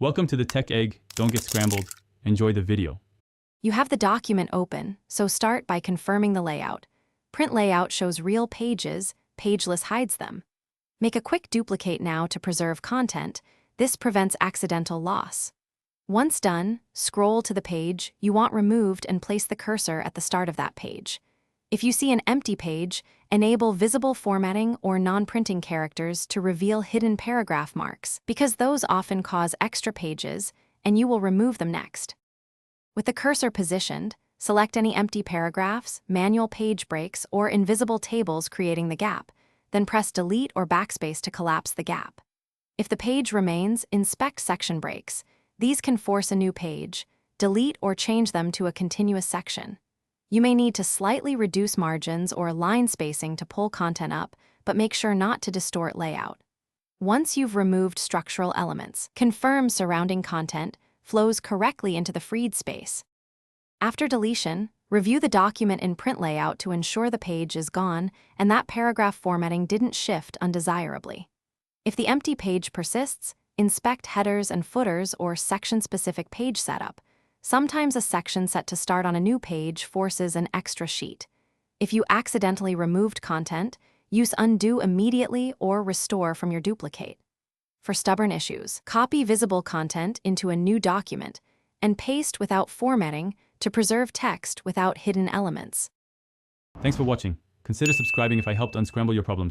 Welcome to the Tech Egg. Don't get scrambled. Enjoy the video. You have the document open, so start by confirming the layout. Print layout shows real pages, pageless hides them. Make a quick duplicate now to preserve content. This prevents accidental loss. Once done, scroll to the page you want removed and place the cursor at the start of that page. If you see an empty page, enable visible formatting or non-printing characters to reveal hidden paragraph marks, because those often cause extra pages, and you will remove them next. With the cursor positioned, select any empty paragraphs, manual page breaks, or invisible tables creating the gap, then press Delete or Backspace to collapse the gap. If the page remains, inspect section breaks. These can force a new page. Delete or change them to a continuous section. You may need to slightly reduce margins or line spacing to pull content up, but make sure not to distort layout. Once you've removed structural elements, confirm surrounding content flows correctly into the freed space. After deletion, review the document in print layout to ensure the page is gone and that paragraph formatting didn't shift undesirably. If the empty page persists, inspect headers and footers or section-specific page setup. Sometimes a section set to start on a new page forces an extra sheet. If you accidentally removed content, use Undo immediately or Restore from your duplicate. For stubborn issues, copy visible content into a new document and paste without formatting to preserve text without hidden elements. Thanks for watching. Consider subscribing if I helped unscramble your problems.